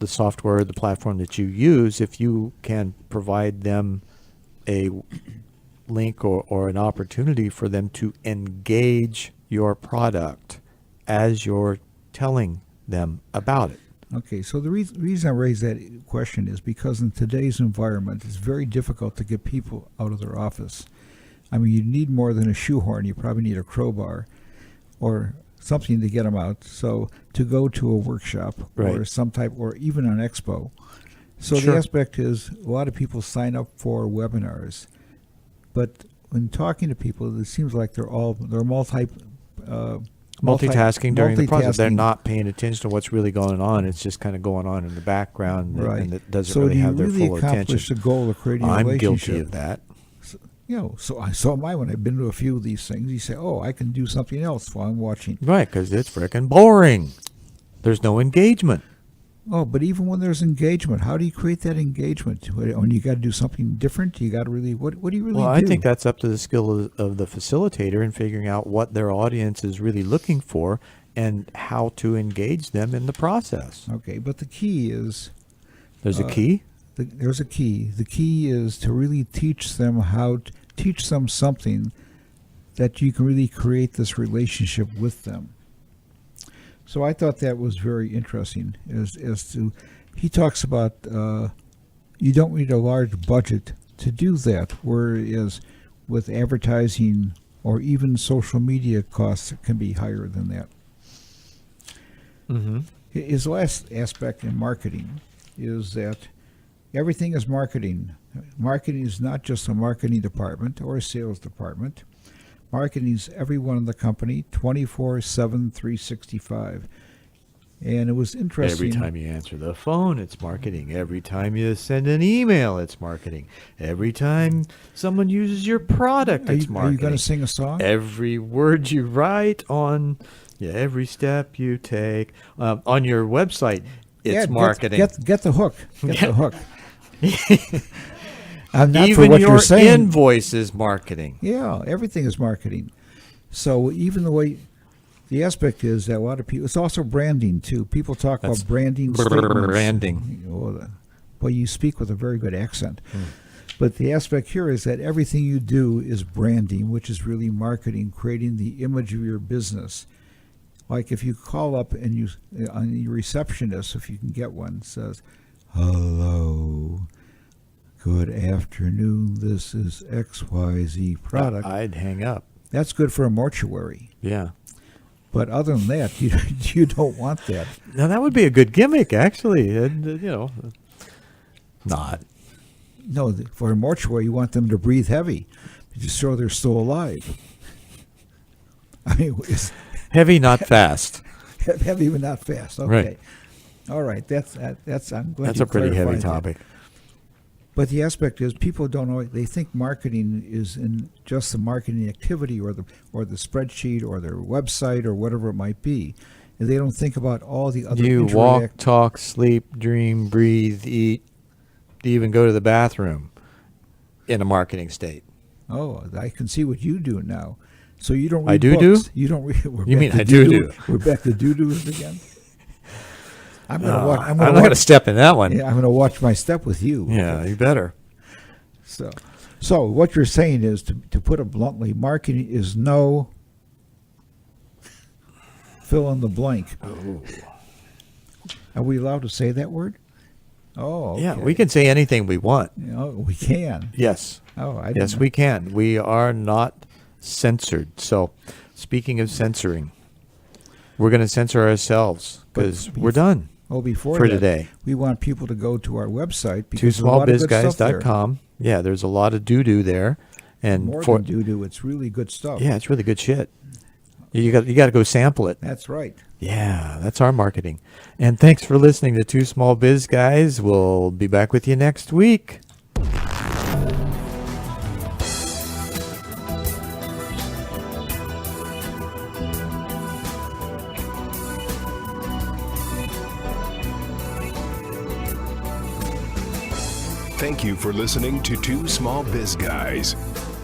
software, the platform that you use. If you can provide them a link or an opportunity for them to engage your product as you're telling them about it. Okay, so the reason I raise that question is because in today's environment, it's very difficult to get people out of their office. I mean, you need more than a shoehorn. You probably need a crowbar or something to get them out. So to go to a workshop or some type, or even an expo. So the aspect is a lot of people sign up for webinars. But when talking to people, it seems like they're multitasking during the process. They're not paying attention to what's really going on. It's just kind of going on in the background, and it doesn't really have their full attention. So do you really accomplish the goal of creating a relationship? I'm guilty of that. So am I when I've been to a few of these things. You say, oh, I can do something else while I'm watching. Right, because it's frickin' boring. There's no engagement. Oh, but even when there's engagement, how do you create that engagement? When you got to do something different, you got to really, what do you really do? Well, I think that's up to the skill of the facilitator in figuring out what their audience is really looking for and how to engage them in the process. Okay, but the key is... There's a key? there's a key. The key is to really teach them something that you can really create this relationship with them. So I thought that was very interesting. He talks about you don't need a large budget to do that, whereas with advertising or even social media costs can be higher than that. Mm-hmm. His last aspect in marketing is that everything is marketing. Marketing is not just a marketing department or a sales department. Marketing is everyone in the company, 24/7, 365. And it was interesting. Every time you answer the phone, it's marketing. Every time you send an email, it's marketing. Every time someone uses your product, it's marketing. Are you going to sing a song? Every word you write on, every step you take on your website, it's marketing. Get the hook. Get the hook. I'm not Even for what your you're saying. invoice is marketing. Yeah, everything is marketing. So even the aspect is that a lot of people, it's also branding too. People talk about branding statements. Branding. Well, you speak with a very good accent. But the aspect here is that everything you do is branding, which is really marketing, creating the image of your business. Like if you call up and on your receptionist, if you can get one, says, "Hello, good afternoon, this is XYZ product." I'd hang up. That's good for a mortuary. Yeah. But other than that, you don't want that. Now, that would be a good gimmick, actually. Not. No, for a mortuary, you want them to breathe heavy, just so they're still alive. I mean, it's Heavy, not fast. heavy but not fast. Okay. Right. All right. That's. I'm glad That's you a pretty heavy clarified that. topic. But the aspect is, people don't know. They think marketing is in just the marketing activity, or the spreadsheet, or their website, or whatever it might be, and they don't think about all the other. You walk, talk, sleep, dream, breathe, eat, even go to the bathroom in a marketing state. Oh, I can see what you do now. So you don't read I do books. do? You don't read. You mean I do? We're back to do-dos again. I'm gonna watch. I'm not going to step in that one. Yeah, I'm gonna watch my step with you. Yeah, you better. So what you're saying is, to put it bluntly, marketing is no fill in the blank. Oh. Are we allowed to say that word? Oh, okay. Yeah, we can say anything we want. Oh, we can. Yes. Oh, I Yes, didn't we can. We are not censored. So, speaking of censoring, we're going to censor ourselves because we're done Oh, before for that, today. we want people to go to our website because there's a lot of good stuff there. twosmallbizguys.com. Yeah, there's a lot of doo-doo there. And More than doo-doo, it's really good stuff. Yeah, it's really good shit. You got to go sample it. That's right. Yeah, that's our marketing. And thanks for listening to Two Small Biz Guys. We'll be back with you next week. Thank you for listening to Two Small Biz Guys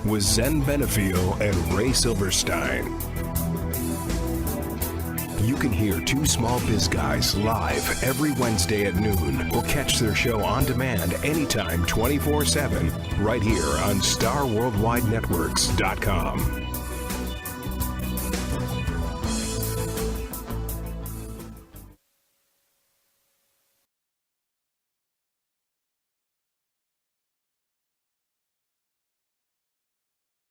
with Zen Benefiel and Ray Silverstein. You can hear Two Small Biz Guys live every Wednesday at noon or catch their show on demand anytime 24/7 right here on StarWorldWideNetworks.com.